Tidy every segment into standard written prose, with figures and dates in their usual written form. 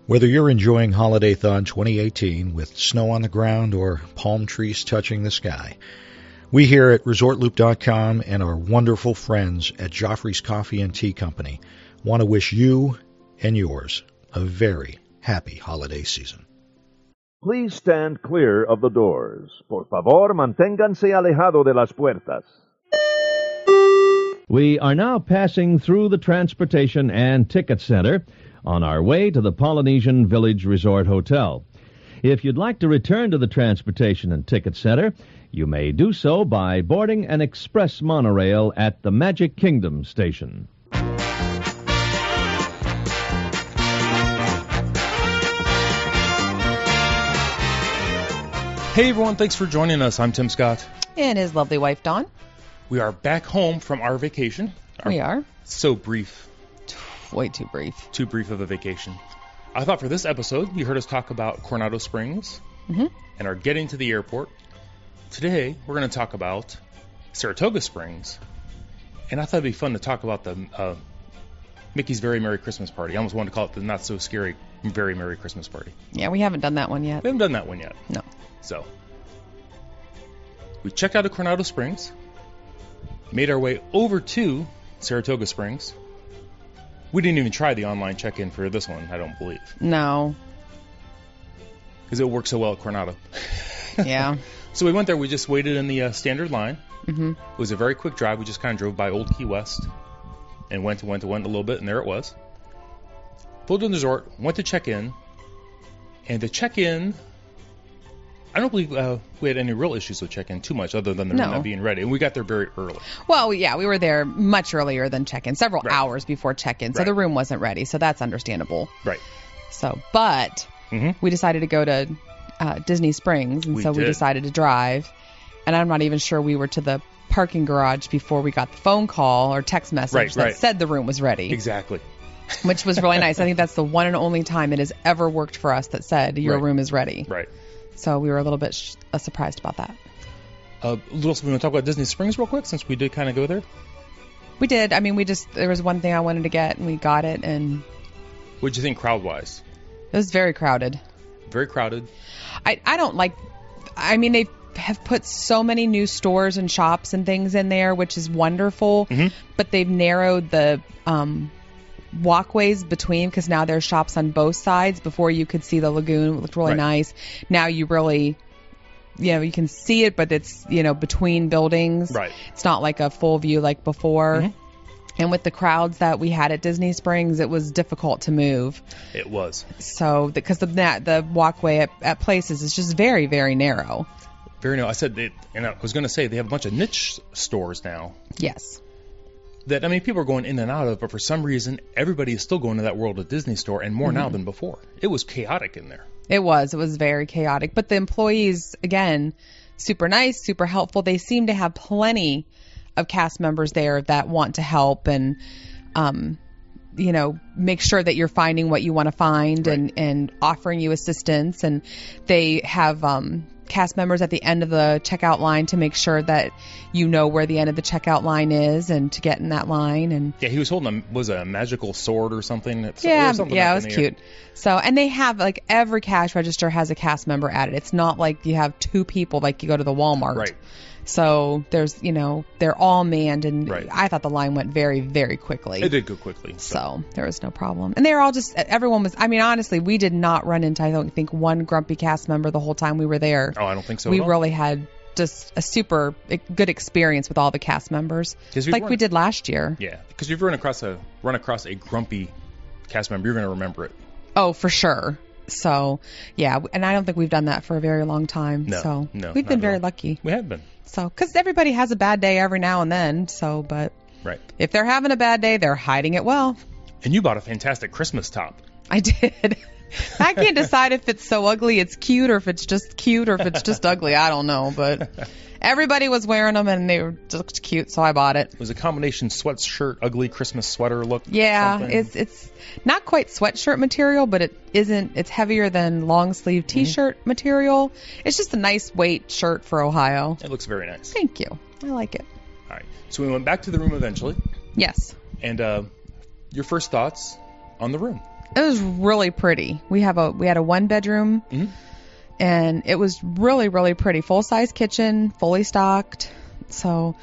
Whether you're enjoying HolidayThon 2018 with snow on the ground or palm trees touching the sky, we here at ResortLoop.com and our wonderful friends at Joffrey's Coffee and Tea Company want to wish you and yours a very happy holiday season. Please stand clear of the doors. Por favor, manténganse alejado de las puertas. We are now passing through the Transportation and Ticket Center on our way to the Polynesian Village Resort Hotel. If you'd like to return to the Transportation and Ticket Center, you may do so by boarding an express monorail at the Magic Kingdom station. Hey everyone, thanks for joining us. I'm Tim Scott. And his lovely wife, Dawn. We are back home from our vacation. We are. So brief. Way too brief. Too brief of a vacation. I thought for this episode, you heard us talk about Coronado Springs and our getting to the airport. Today, we're going to talk about Saratoga Springs. And I thought it'd be fun to talk about the Mickey's Very Merry Christmas Party. I almost wanted to call it the Not So Scary Very Merry Christmas Party. Yeah, we haven't done that one yet. We haven't done that one yet. No. So, we checked out of Coronado Springs, made our way over to Saratoga Springs. We didn't even try the online check-in for this one, I don't believe. No. Because it works so well at Coronado. Yeah. So we went there, we just waited in the standard line. Mm-hmm. It was a very quick drive. We just kind of drove by Old Key West and went a little bit, and there it was. Pulled in the resort, went to check in, and the check-in, I don't believe we had any real issues with check-in too much other than the room not being ready. And we got there very early. Well, yeah, we were there much earlier than check-in, several hours before check-in. So the room wasn't ready. So that's understandable. Right. So, but we decided to go to Disney Springs. And we decided to drive. And I'm not even sure we were to the parking garage before we got the phone call or text message that said the room was ready. Exactly. Which was really nice. I think that's the one and only time it has ever worked for us that said your room is ready. Right. So we were a little bit surprised about that. We want to talk about Disney Springs real quick since we did kind of go there? We did. I mean, there was one thing I wanted to get, and we got it. And what did you think crowd-wise? It was very crowded. Very crowded? I don't like... I mean, they have put so many new stores and shops and things in there, which is wonderful. But they've narrowed the... walkways between, because now there's shops on both sides. Before you could see the lagoon. It looked really nice. Now you really, you can see it, but it's, between buildings. Right. It's not like a full view like before. And with the crowds that we had at Disney Springs, it was difficult to move. It was. So, because of that, the walkway at places is just very, very narrow. Very narrow. I said, and I was going to say, they have a bunch of niche stores now. Yes. That, I mean, people are going in and out of, but for some reason, everybody is still going to that World of Disney store, and more now than before. It was chaotic in there. It was very chaotic. But the employees, again, super nice, super helpful. They seem to have plenty of cast members there that want to help and, make sure that you're finding what you want to find and offering you assistance. And they have cast members at the end of the checkout line to make sure that you know where the end of the checkout line is and to get in that line. And yeah, he was holding a magical sword or something. It was cute. So, and they have every cash register has a cast member at it. It's not like you have two people like you go to the Walmart. Right. So there's, they're all manned, and I thought the line went very, very quickly. It did go quickly. So there was no problem. And they were all everyone was, honestly, we did not run into, I don't think, one grumpy cast member the whole time we were there. Oh, I don't think so. We really had just a super good experience with all the cast members, like we did last year. Yeah, because if you run across a grumpy cast member, you're going to remember it. Oh, for sure. So, yeah, and I don't think we've done that for a very long time. No, we've been very lucky. We have been. So, because everybody has a bad day every now and then. So, but if they're having a bad day, they're hiding it well. And you bought a fantastic Christmas top. I did. I can't decide if it's so ugly it's cute, or if it's just cute, or if it's just ugly. I don't know, but everybody was wearing them and they looked cute, so I bought it. It was a combination sweatshirt, ugly Christmas sweater look. Yeah, something. It's not quite sweatshirt material, but it's heavier than long sleeve t-shirt material. It's just a nice weight shirt for Ohio. It looks very nice. Thank you. I like it. All right. So we went back to the room eventually. Yes. And your first thoughts on the room? It was really pretty. We had a 1-bedroom, and it was really, really pretty. Full-size kitchen, fully stocked. So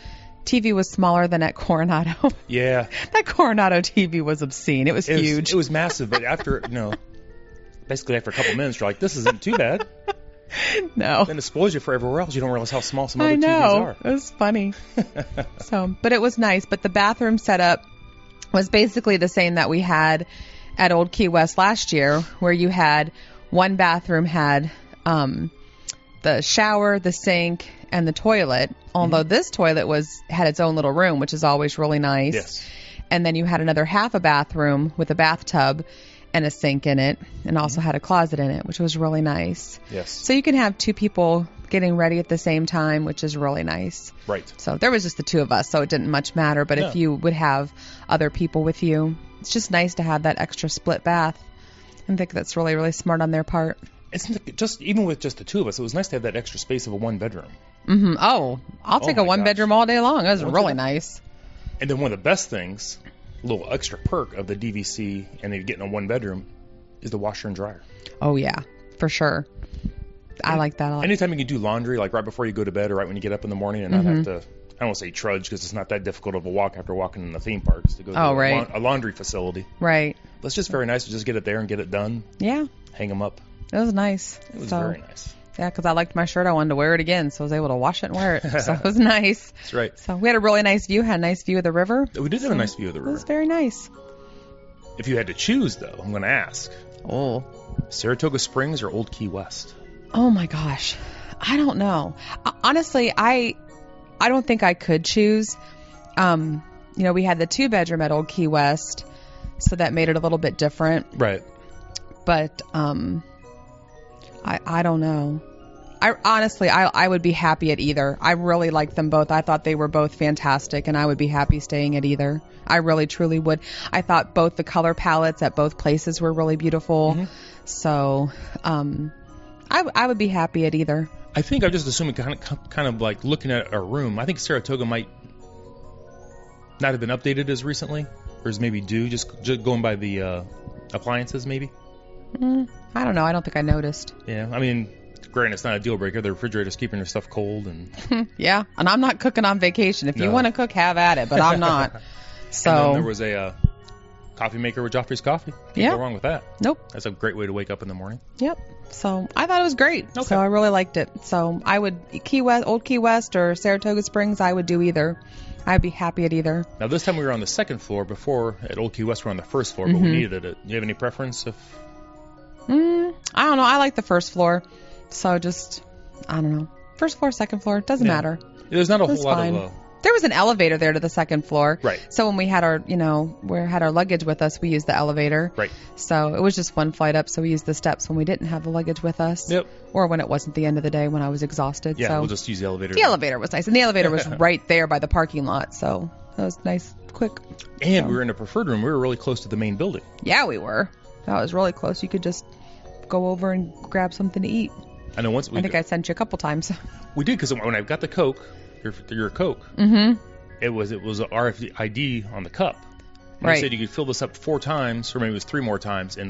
TV was smaller than at Coronado. Yeah. That Coronado TV was obscene. It was huge. It was massive, but after, basically after a couple minutes, you're like, this isn't too bad. No. Then it spoils you for everywhere else. You don't realize how small some other I know. TVs are. It was funny. But it was nice. But the bathroom setup was basically the same that we had at Old Key West last year, where you had one bathroom had the shower, the sink, and the toilet. Although this toilet had its own little room, which is always really nice. Yes. And then you had another half a bathroom with a bathtub and a sink in it, and also had a closet in it, which was really nice. Yes. So you can have 2 people getting ready at the same time, which is really nice. Right. So there was just the 2 of us, so it didn't much matter. But if you would have other people with you, it's just nice to have that extra split bath. I think that's really, really smart on their part. Even with just the 2 of us, it was nice to have that extra space of a 1-bedroom. Mm-hmm. Oh, I'll take a 1-bedroom all day long. It was really nice. And then one of the best things, a little extra perk of the DVC and then getting a 1-bedroom, is the washer and dryer. Oh, yeah, for sure. I like that a lot. Anytime you can do laundry, like right before you go to bed or right when you get up in the morning and not have to, I don't want to say trudge because it's not that difficult of a walk after walking in the theme parks to go to a laundry facility. Right. But it's just very nice to just get it there and get it done. Yeah. Hang them up. It was nice. It was very nice. Yeah, because I liked my shirt. I wanted to wear it again, so I was able to wash it and wear it. So it was nice. That's right. So we had a really nice view. Had a nice view of the river. We did have a nice view of the river. It was very nice. If you had to choose, though, I'm going to ask. Oh. Saratoga Springs or Old Key West? Oh, my gosh. I don't know. Honestly, I don't think I could choose. We had the 2-bedroom at Old Key West, so that made it a little bit different. Right. But I don't know. I would be happy at either. I really liked them both. I thought they were both fantastic, and I would be happy staying at either. I really, truly would. I thought both the color palettes at both places were really beautiful. Mm-hmm. So I would be happy at either. I think I'm just assuming kind of like looking at our room. I think Saratoga might not have been updated as recently, or is maybe due, just going by the appliances maybe. I don't know. I don't think I noticed. Yeah, I mean, granted, it's not a deal breaker. The refrigerator's keeping their stuff cold, and yeah, and I'm not cooking on vacation. If you want to cook, have at it, but I'm not. So and then there was a coffee maker with Joffrey's Coffee. Can't go wrong with that. Nope. That's a great way to wake up in the morning. Yep. So I thought it was great. Okay. So I really liked it. So I would Old Key West or Saratoga Springs. I would do either. I'd be happy at either. Now this time we were on the second floor. Before at Old Key West we were on the first floor, but we needed it. Do you have any preference? I don't know. I like the first floor. So just, I don't know. First floor, second floor, doesn't matter. There's not a whole lot of... There was an elevator there to the second floor. Right. So when we had our, had our luggage with us, we used the elevator. Right. So it was just one flight up, so we used the steps when we didn't have the luggage with us. Yep. Or when it wasn't the end of the day when I was exhausted. Yeah, so we'll just use the elevator. The elevator was nice. And the elevator was right there by the parking lot, so that was nice, quick. And we were in a preferred room. We were really close to the main building. Yeah, we were. That was really close. You could just go over and grab something to eat. I know I think I sent you a couple times. We did, because when I got the Coke, your Coke, it was a RFID on the cup. And right. They said you could fill this up 4 times, or maybe it was 3 more times in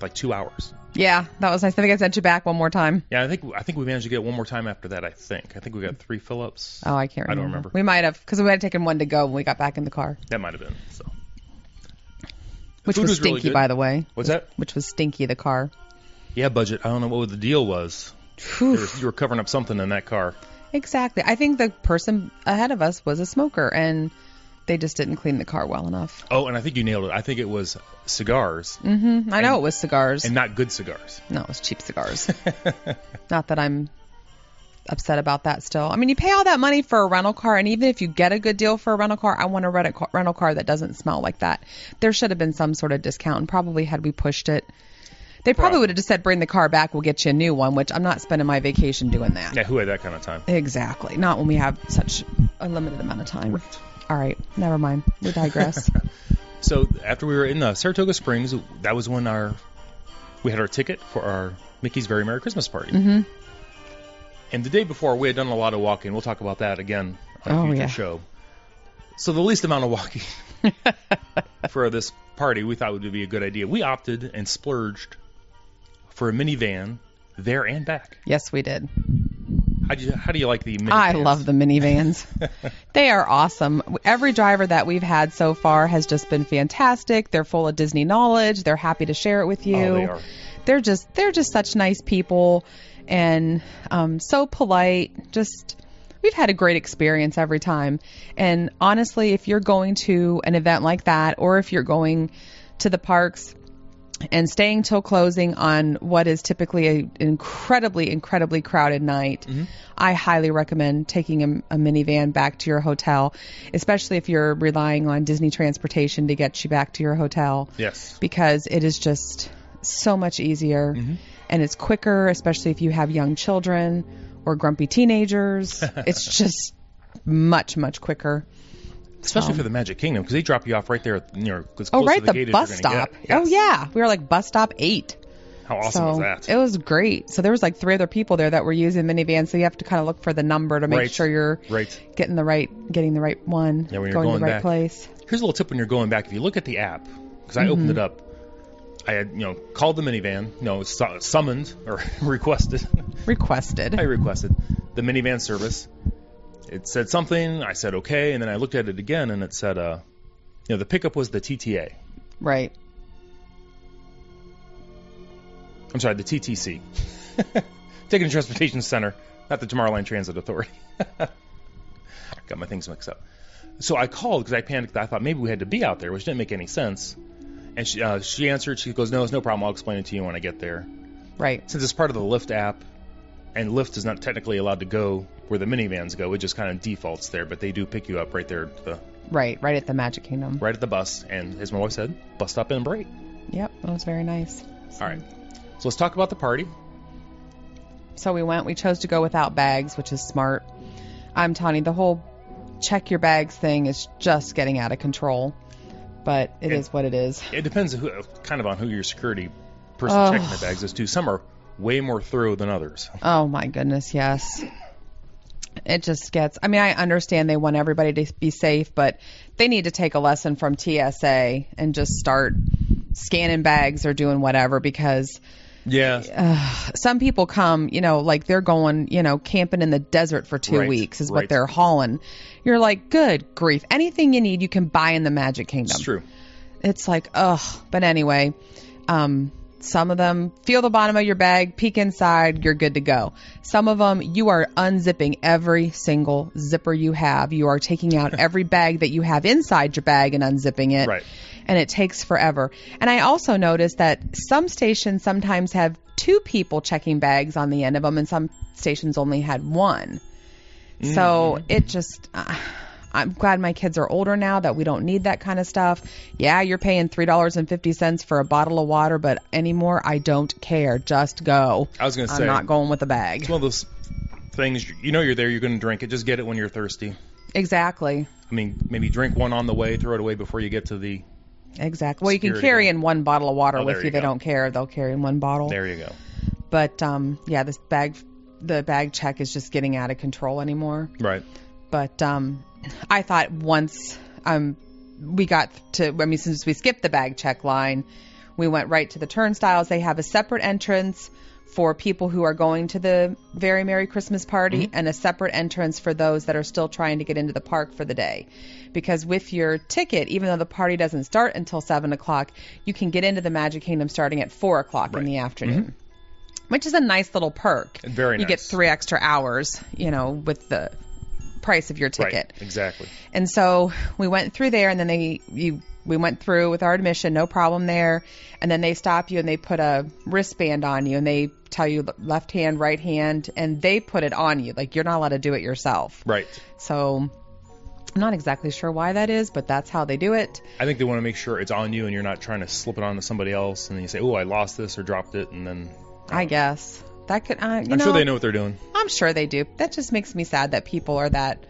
like 2 hours. Yeah, that was nice. I think I sent you back one more time. Yeah, I think we managed to get one more time after that. I think we got 3 fill-ups. Oh, I can't remember. I don't remember. We might have, because we had taken one to go when we got back in the car. That might have been. So. Which was stinky, really by the way. What's that? Which was stinky, the car. Yeah, budget. I don't know what the deal was. You were covering up something in that car. Exactly. I think the person ahead of us was a smoker, and they just didn't clean the car well enough. Oh, and I think you nailed it. I think it was cigars. I know it was cigars. And not good cigars. No, it was cheap cigars. Not that I'm upset about that still. I mean, you pay all that money for a rental car, and even if you get a good deal for a rental car, I want a rental car that doesn't smell like that. There should have been some sort of discount, and probably had we pushed it, they probably would have just said, bring the car back, we'll get you a new one, which I'm not spending my vacation doing that. Yeah, who had that kind of time? Exactly. Not when we have such a limited amount of time. Right. All right. Never mind. We digress. So after we were in Saratoga Springs, that was when we had our ticket for our Mickey's Very Merry Christmas Party. And the day before, we had done a lot of walking. We'll talk about that again on a future show. So the least amount of walking for this party, we thought it would be a good idea. We opted and splurged for a minivan there and back. Yes, we did. How do you like the minivans? I love the minivans. They are awesome. Every driver that we've had so far has just been fantastic. They're full of Disney knowledge. They're happy to share it with you. Oh, they are. They're just such nice people and so polite. We've had a great experience every time. And honestly, if you're going to an event like that, or if you're going to the parks and staying till closing on what is typically an incredibly, incredibly crowded night, I highly recommend taking a minivan back to your hotel, especially if you're relying on Disney transportation to get you back to your hotel. Yes. Because it is just so much easier and it's quicker, especially if you have young children or grumpy teenagers. It's just much, much quicker. Especially for the Magic Kingdom, because they drop you off right there, as close right, to the gate the bus as you're going stop. to get. Yes. Oh, yeah. We were like bus stop 8. How awesome was that? It was great. So there was like 3 other people there that were using minivans, so you have to kind of look for the number to make sure you're getting the right one, when you're going to the right back. place. Here's a little tip when you're going back. If you look at the app, because I opened it up, I had called the minivan, summoned or requested. I requested the minivan service. It said something. I said okay, and then I looked at it again, and it said, the pickup was the TTA. Right. I'm sorry, the TTC. Taking a Transportation Center, not the Tomorrowland Transit Authority. Got my things mixed up. So I called because I panicked. I thought maybe we had to be out there, which didn't make any sense. And she answered. She goes, "No, it's no problem. I'll explain it to you when I get there." Right. Since it's part of the Lyft app, and Lyft is not technically allowed to go where the minivans go, it just kind of defaults there. But they do pick you up right there at right at the Magic Kingdom. Right at the bus. And as my wife said, bus stop and break. Yep, that was very nice. All right. So let's talk about the party. So we chose to go without bags, which is smart. I'm telling you, the whole check your bags thing is just getting out of control. But it is what it is. It depends on who your security person checking the bags is too. Some are way more thorough than others. Oh my goodness, yes. It just gets, I understand they want everybody to be safe, but they need to take a lesson from TSA and just start scanning bags or doing whatever, because some people come, like they're going, camping in the desert for 2 weeks is what they're hauling. You're like, good grief. Anything you need, you can buy in the Magic Kingdom. It's true. It's like, but anyway, some of them feel the bottom of your bag, peek inside, you're good to go. Some of them, you are unzipping every single zipper you have. You are taking out every bag that you have inside your bag and unzipping it. Right. And it takes forever. And I also noticed that some stations sometimes have 2 people checking bags on the end of them, and some stations only had 1. So it just... I'm glad my kids are older now that we don't need that kind of stuff. Yeah, you're paying $3.50 for a bottle of water, but anymore, I don't care. Just go. I was going to say, I'm not going with a bag. It's one of those things, you're there, you're going to drink it. Just get it when you're thirsty. Exactly. Maybe drink one on the way, throw it away before you get to the... Exactly. Well, you can carry in 1 bottle of water with you. They don't care. They'll carry in 1 bottle. There you go. But, the bag check is just getting out of control anymore. Right. But, I thought once we got to, since we skipped the bag check line, we went right to the turnstiles. They have a separate entrance for people who are going to the Very Merry Christmas Party and a separate entrance for those that are still trying to get into the park for the day. Because with your ticket, even though the party doesn't start until 7 o'clock, you can get into the Magic Kingdom starting at 4 o'clock in the afternoon, which is a nice little perk. Very nice. You get 3 extra hours, with the price of your ticket. Right, exactly. And so we went through there, and then we went through with our admission, no problem there. And then they stop you and they put a wristband on you, and they tell you left hand, right hand, and they put it on you. Like, you're not allowed to do it yourself. Right. So I'm not exactly sure why that is, but that's how they do it. I think they want to make sure it's on you and you're not trying to slip it on to somebody else, and then you say, oh, I lost this or dropped it, and then... I guess. That could, I'm sure they know what they're doing. I'm sure they do. That just makes me sad that people are that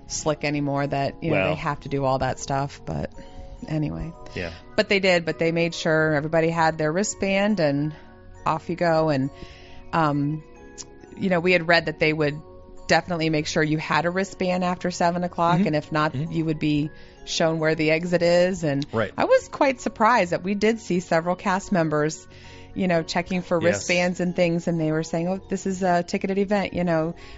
slick anymore, that they have to do all that stuff. But anyway. Yeah. But they did. But they made sure everybody had their wristband, and off you go. And we had read that they would definitely make sure you had a wristband after 7 o'clock, and if not, you would be shown where the exit is. And I was quite surprised that we did see several cast members, checking for wristbands and things, and they were saying, "Oh, this is a ticketed event.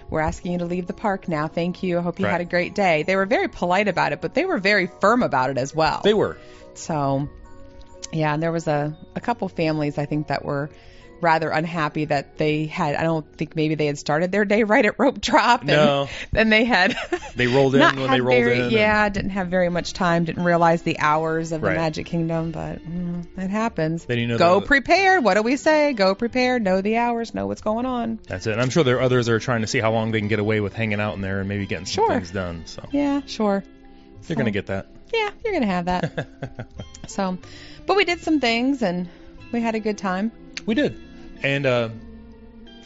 We're asking you to leave the park now. Thank you. I hope you had a great day." They were very polite about it, but they were very firm about it as well. They were. So, yeah, and there was a couple families, I think, that were rather unhappy that they had, I don't think maybe they had started their day right at rope drop. And no. Then they had they rolled in when they rolled in. Yeah, didn't have very much time, didn't realize the hours of the Magic Kingdom, but it happens. Then Go prepared. What do we say? Go prepared. Know the hours. Know what's going on. That's it. And I'm sure there are others that are trying to see how long they can get away with hanging out in there and maybe getting some things done. So yeah, sure. You're going to get that. Yeah, you're going to have that. But we did some things and we had a good time. We did. And kind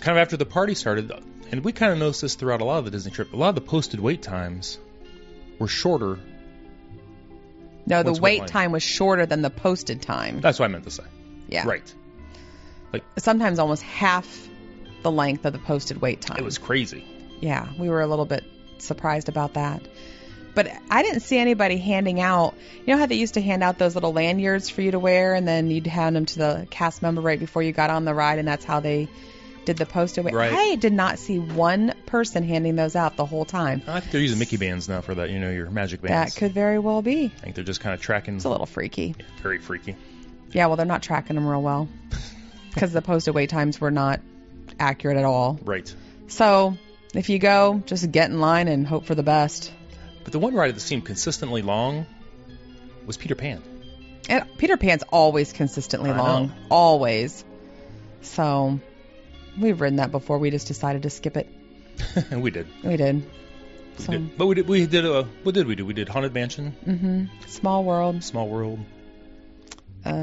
of after the party started, and we kind of noticed this throughout a lot of the Disney trip, a lot of the posted wait times were shorter. No, the wait time was shorter than the posted time. That's what I meant to say. Yeah. Right. Sometimes almost half the length of the posted wait time. It was crazy. Yeah, we were a little bit surprised about that. But I didn't see anybody handing out, how they used to hand out those little lanyards for you to wear, and then you'd hand them to the cast member right before you got on the ride, and that's how they did the posted wait. Right. I did not see one person handing those out the whole time. I think they're using Mickey bands now for that, your magic bands. That could very well be. I think they're just kind of tracking. It's a little freaky. Yeah, very freaky. Yeah, well, they're not tracking them real well because the posted wait times were not accurate at all. Right. So if you go, just get in line and hope for the best. But the one ride that seemed consistently long was Peter Pan. And Peter Pan's always consistently long. Always. So we've ridden that before. We just decided to skip it. We did. We did. But what did we do? We did Haunted Mansion. Mm-hmm. Small World.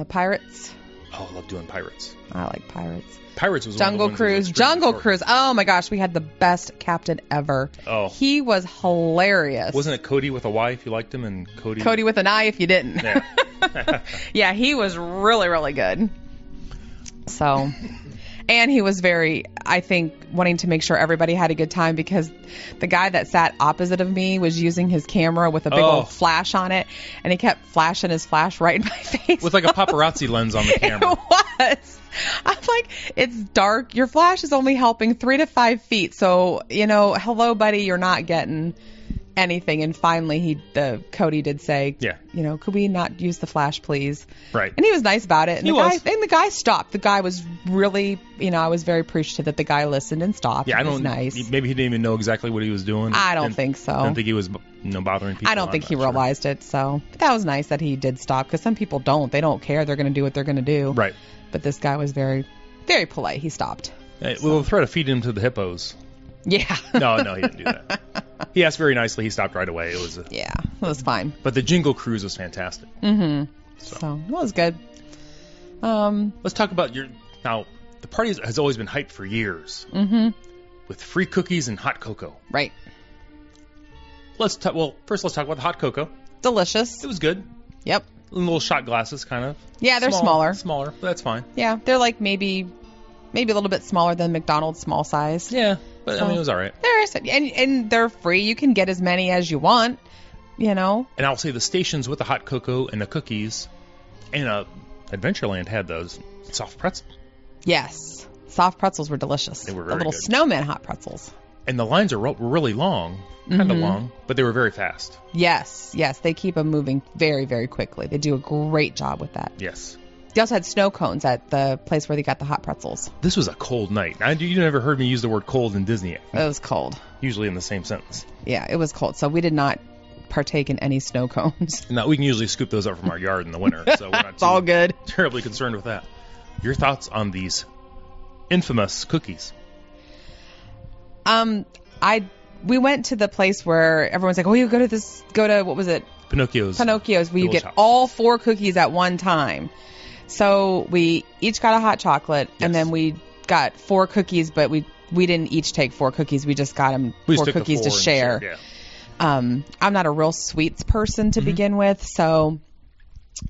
Pirates. Oh, I love doing Pirates. I like Pirates. Pirates was Jungle Cruise. Jungle Cruise. Oh my gosh, we had the best captain ever. Oh. He was hilarious. Wasn't it Cody with a Y if you liked him, and Cody with an I if you didn't? Yeah. Yeah, he was really, really good. So, and he was very, I think, wanting to make sure everybody had a good time because the guy that sat opposite of me was using his camera with a big old flash on it, and he kept flashing his flash right in my face. With like a paparazzi lens on the camera. It was. I'm like, it's dark. Your flash is only helping 3 to 5 feet. So, hello, buddy, you're not getting anything. And finally, Cody did say, could we not use the flash, please? Right. And he was nice about it. And the guy stopped. The guy was really, I was very appreciative that the guy listened and stopped. Yeah, it was nice. Maybe he didn't even know exactly what he was doing. I don't think so. I don't think he was, bothering people. I don't think he realized it. So but that was nice that he did stop because some people don't. They don't care. They're going to do what they're going to do. Right. But this guy was very, very polite. He stopped. We'll try to feed him to the hippos. Yeah. No, he didn't do that. He asked very nicely. He stopped right away. It was fine. But the Jingle Cruise was fantastic. Mm-hmm. So it was good. Let's talk about now. The party has always been hyped for years. Mm-hmm. With free cookies and hot cocoa. Right. First let's talk about the hot cocoa. Delicious. It was good. Yep. Little shot glasses, kind of. Yeah, they're smaller. Smaller, but that's fine. Yeah, they're like maybe a little bit smaller than McDonald's small size. Yeah, but it was all right. And they're free. You can get as many as you want, And I'll say the stations with the hot cocoa and the cookies, and Adventureland had those soft pretzels. Yes, soft pretzels were delicious. They were the very little good. Snowman hot pretzels. And the lines were really long, kind of long, but they were very fast. Yes, they keep them moving very, very quickly. They do a great job with that. Yes. They also had snow cones at the place where they got the hot pretzels. This was a cold night. You never heard me use the word cold in Disney. It was cold. Usually in the same sentence. Yeah, it was cold. So we did not partake in any snow cones. No, we can usually scoop those up from our yard in the winter, so we're not it's all good. Terribly concerned with that. Your thoughts on these infamous cookies? We went to the place where everyone's like, you go to what was it? Pinocchio's. Where you get all 4 cookies at one time. So we each got a hot chocolate, and then we got 4 cookies, but we didn't each take 4 cookies. We just got them 4 cookies to share. Yeah. I'm not a real sweets person to begin with, so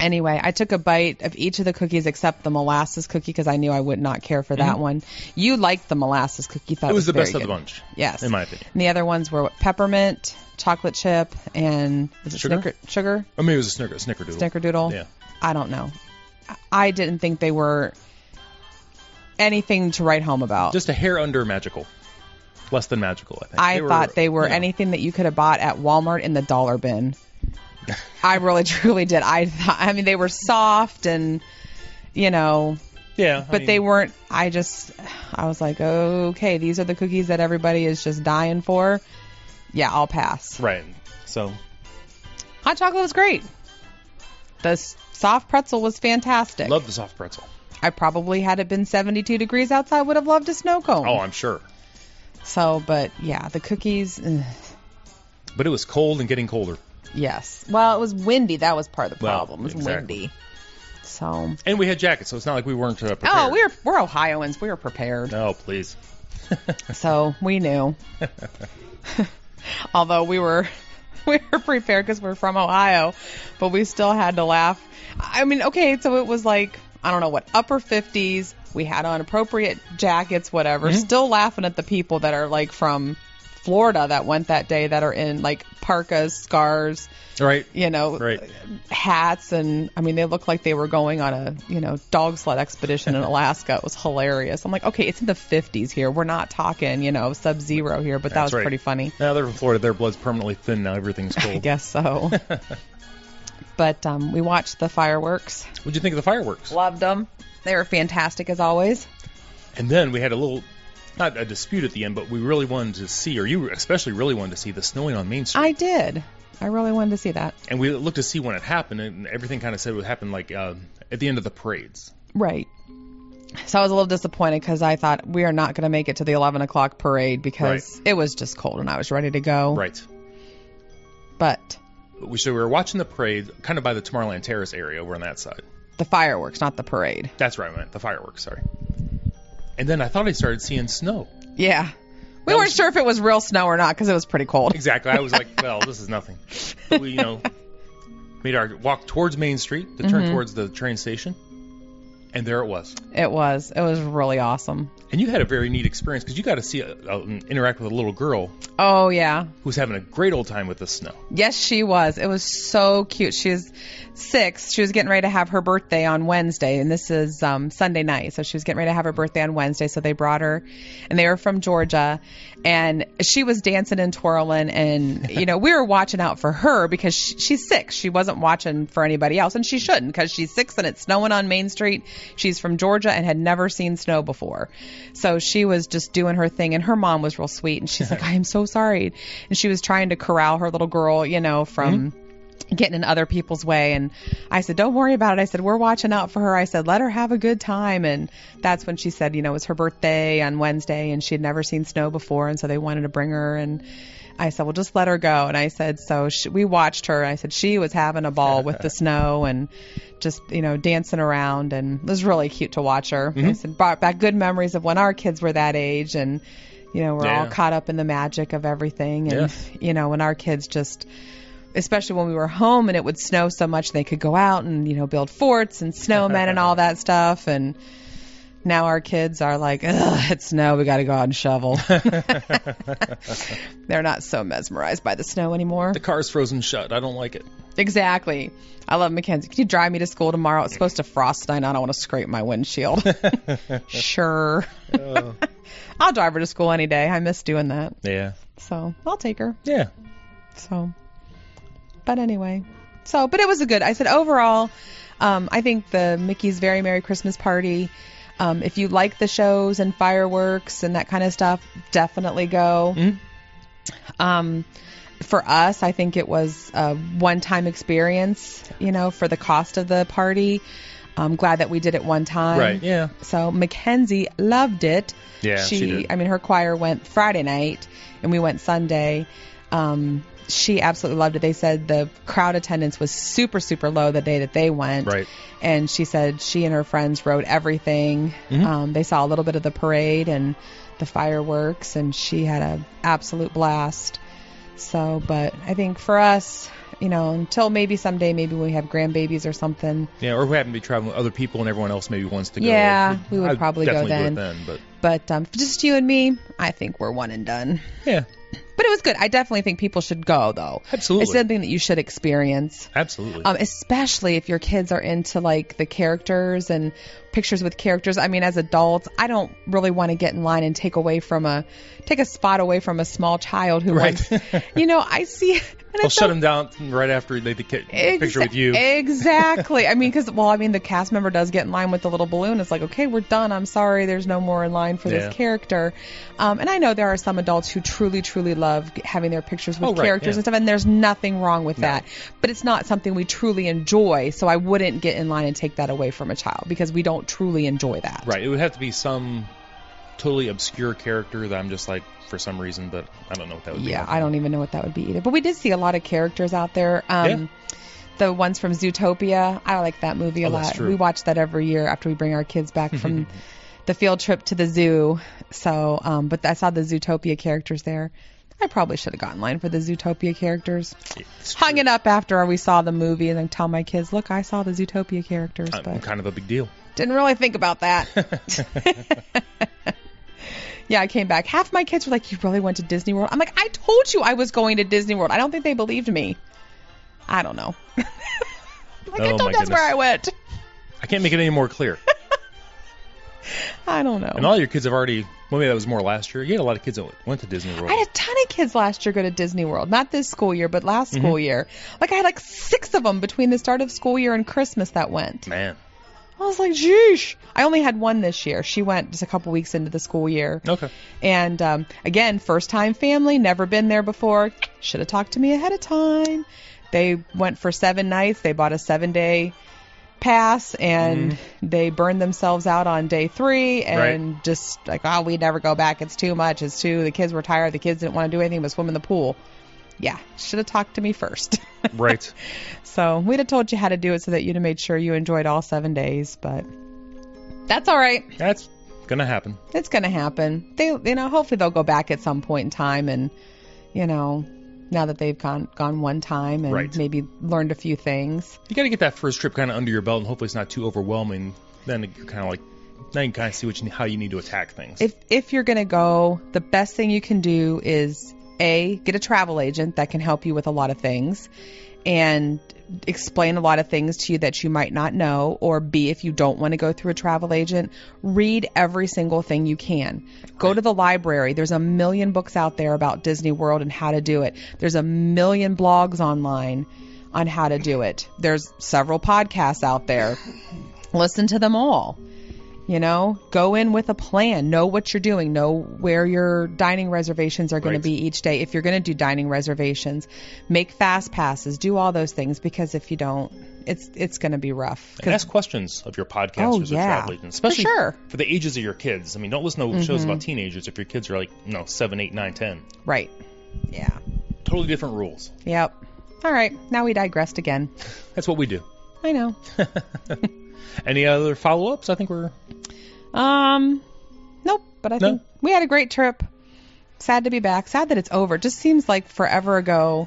Anyway, I took a bite of each of the cookies except the molasses cookie because I knew I would not care for that one. You liked the molasses cookie. Thought It was the very best of good. the bunch. Yes. In my opinion. And the other ones were peppermint, chocolate chip, and was it Sugar? Sugar? Or maybe it was a snickerdoodle. Snickerdoodle? Yeah. I don't know. I didn't think they were anything to write home about. Just a hair under magical. Less than magical, I think. I thought they were you know. anything that you could have bought at Walmart in the dollar bin. I really, truly did. I mean, they were soft and, Yeah. but they weren't. I was like, okay, these are the cookies that everybody is just dying for. Yeah, I'll pass. Right. So. Hot chocolate was great. The soft pretzel was fantastic. Love the soft pretzel. I probably, had it been 72 degrees outside, would have loved a snow cone. Oh, I'm sure. So, but yeah, the cookies. But it was cold and getting colder. Yes. Well, it was windy. That was part of the problem. It was exactly. windy. So. And we had jackets, so it's not like we weren't prepared. Oh, we're Ohioans. We were prepared. Oh, please. So we knew. Although we were prepared because we're from Ohio, but we still had to laugh. I mean, okay, so it was like, I don't know what, upper 50s. We had on appropriate jackets, whatever. Still laughing at the people that are like from Florida that went that day that are in like parkas, scarves, Right. Right. Hats. And I mean, they looked like they were going on a, dog sled expedition in Alaska. It was hilarious. I'm like, okay, it's in the 50s here. We're not talking, sub-zero here, but that was pretty funny. Now they're from Florida. Their blood's permanently thin now. Everything's cold. I guess so. But we watched the fireworks. What'd you think of the fireworks? Loved them. They were fantastic as always. And then we had a little, not a dispute at the end, but we really wanted to see, or you especially really wanted to see the snowing on Main Street. I did. I really wanted to see that. And we looked to see when it happened, and everything kind of said it would happen like at the end of the parades. Right. So I was a little disappointed because I thought we are not going to make it to the 11 o'clock parade because it was just cold and I was ready to go. Right. But we were watching the parade kind of by the Tomorrowland Terrace area over on that side. The fireworks, not the parade. That's right, I meant the fireworks, sorry. And then I thought I started seeing snow. Yeah. We weren't sure if it was real snow or not because it was pretty cold. Exactly. I was like, well, this is nothing. But we, made our walk towards Main Street to turn towards the train station. And there it was. It was really awesome. And you had a very neat experience because you got to see interact with a little girl. Oh, yeah. Who was having a great old time with the snow. Yes, she was. It was so cute. She was 6. She was getting ready to have her birthday on Wednesday, and this is Sunday night. So she was getting ready to have her birthday on Wednesday, so they brought her, and they were from Georgia. And she was dancing and twirling, and, we were watching out for her because she's 6. She wasn't watching for anybody else, and she shouldn't because she's 6 and it's snowing on Main Street. She's from Georgia and had never seen snow before. So she was just doing her thing, and her mom was real sweet, and she's like, I am so sorry. And she was trying to corral her little girl, from getting in other people's way. And I said, don't worry about it. I said, we're watching out for her. I said, let her have a good time. And that's when she said, it was her birthday on Wednesday, and she had never seen snow before, and so they wanted to bring her. And I said, well, just let her go. And I said, so we watched her. I said she was having a ball with the snow and just, dancing around. And it was really cute to watch her. I said, brought back good memories of when our kids were that age. And, we're all caught up in the magic of everything. And, when our kids just, especially when we were home and it would snow so much, they could go out and, build forts and snowmen and all that stuff. And now our kids are like, ugh, it's snow. We got to go out and shovel. They're not so mesmerized by the snow anymore. The car's frozen shut. I don't like it. Exactly. I love Mackenzie. Can you drive me to school tomorrow? It's supposed to frost tonight. I don't want to scrape my windshield. Sure. I'll drive her to school any day. I miss doing that. Yeah. So I'll take her. Yeah. So, but anyway. But it was I said overall, I think the Mickey's Very Merry Christmas Party, if you like the shows and fireworks and that kind of stuff, definitely go. For us, I think it was a one-time experience, for the cost of the party. I'm glad that we did it one time. Right, yeah. So Mackenzie loved it. Yeah, she did. I mean, her choir went Friday night, and we went Sunday. She absolutely loved it. They said the crowd attendance was super, super low the day that they went. Right. And she said she and her friends rode everything. They saw a little bit of the parade and the fireworks, and she had an absolute blast. So, but I think for us, until maybe someday, maybe when we have grandbabies or something. Yeah, or we happen to be traveling with other people and everyone else maybe wants to go. Yeah, we would probably go then. then. But just you and me, I think we're one and done. Yeah. But it was good. I definitely think people should go, though. Absolutely. It's something that you should experience. Absolutely. Especially if your kids are into, like, the characters and pictures with characters. I mean, as adults, I don't really want to get in line and take a spot away from a small child who wants, I see... They'll shut them down right after they get a picture with you. Exactly. I mean, the cast member does get in line with the little balloon. It's like, okay, we're done. I'm sorry. There's no more in line for this character. And I know there are some adults who truly, truly love having their pictures with characters and stuff, and there's nothing wrong with that. But it's not something we truly enjoy, so I wouldn't get in line and take that away from a child because we don't truly enjoy that. Right. It would have to be some totally obscure character that I'm just like, for some reason, but I don't know what that would be. Yeah, I don't even know what that would be either. But we did see a lot of characters out there. The ones from Zootopia, I like that movie a lot. That's true. We watch that every year after we bring our kids back from the field trip to the zoo. So, but I saw the Zootopia characters there. I probably should have gotten in line for the Zootopia characters. Hung it up after we saw the movie and then tell my kids, look, I saw the Zootopia characters. But kind of a big deal. Didn't really think about that. Yeah, I came back. Half my kids were like, you really went to Disney World? I'm like, I told you I was going to Disney World. I don't think they believed me. I don't know. I told that's where I went. I can't make it any more clear. I don't know. And all your kids have already, maybe that was more last year. You had a lot of kids that went to Disney World. I had a ton of kids last year go to Disney World. Not this school year, but last school year. Like, I had 6 of them between the start of school year and Christmas that went. Man. I was like, geesh. I only had one this year. She went just a couple weeks into the school year. Okay. And, again, first-time family, never been there before. Should have talked to me ahead of time. They went for 7 nights. They bought a 7-day pass, and they burned themselves out on day 3 and just like, oh, we'd never go back. It's too much. The kids were tired. The kids didn't want to do anything but swim in the pool. Yeah, should have talked to me first. Right. So we'd have told you how to do it so that you'd have made sure you enjoyed all 7 days, but that's all right. That's going to happen. It's going to happen. They, hopefully they'll go back at some point in time and, now that they've gone one time and maybe learned a few things. You got to get that first trip kind of under your belt, and hopefully it's not too overwhelming. Then you're kind of like, now you can kind of see how you need to attack things. If you're going to go, the best thing you can do is get a travel agent that can help you with a lot of things and explain a lot of things to you that you might not know, or B, if you don't want to go through a travel agent, read every single thing you can. Go to the library. There's a million books out there about Disney World and how to do it. There's a million blogs online on how to do it. There's several podcasts out there. Listen to them all. Go in with a plan. Know what you're doing. Know where your dining reservations are going to be each day. If you're going to do dining reservations, make fast passes. Do all those things, because if you don't, it's going to be rough. And ask questions of your podcasters or travel agents, especially for the ages of your kids. I mean, don't listen to shows about teenagers if your kids are 7, 8, 9, 10. Right. Yeah. Totally different rules. Yep. All right. Now we digressed again. That's what we do. I know. Any other follow-ups? I think we're... Nope. But I think we had a great trip. Sad to be back. Sad that it's over. It just seems like forever ago,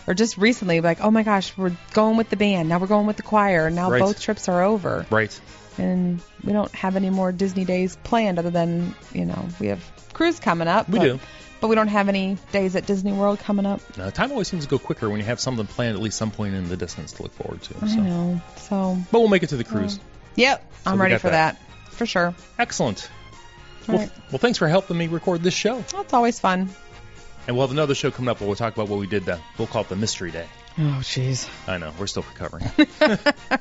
or just recently, like, oh my gosh, we're going with the band. Now we're going with the choir. And now both trips are over. Right. And we don't have any more Disney days planned other than, we have cruise coming up. We do. But we don't have any days at Disney World coming up. No, time always seems to go quicker when you have something planned at least some point in the distance to look forward to. I know. But we'll make it to the cruise. Yep. I'm ready for that. For sure. Excellent. Well, thanks for helping me record this show. That's always fun. And we'll have another show coming up where we'll talk about what we did then. We'll call it the Mystery Day. Oh, jeez. I know. We're still recovering.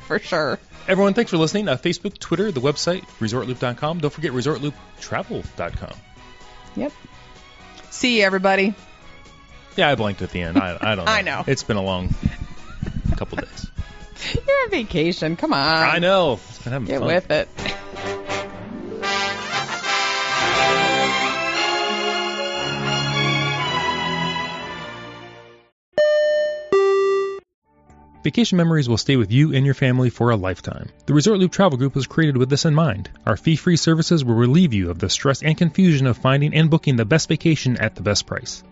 For sure. Everyone, thanks for listening. Facebook, Twitter, the website, ResortLoop.com. Don't forget ResortLoopTravel.com. Yep. See you, everybody. Yeah, I blanked at the end. I don't know. I know. It's been a long couple days. You're on vacation. Come on. I know. Get fun. With it. Vacation memories will stay with you and your family for a lifetime. The Resort Loop Travel Group was created with this in mind. Our fee-free services will relieve you of the stress and confusion of finding and booking the best vacation at the best price.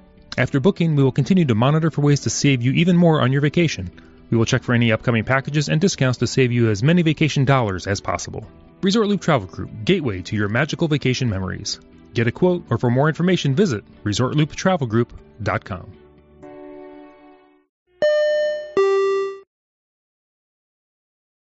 After booking, we will continue to monitor for ways to save you even more on your vacation. We will check for any upcoming packages and discounts to save you as many vacation dollars as possible. Resort Loop Travel Group, gateway to your magical vacation memories. Get a quote, or for more information, visit ResortLoop.com.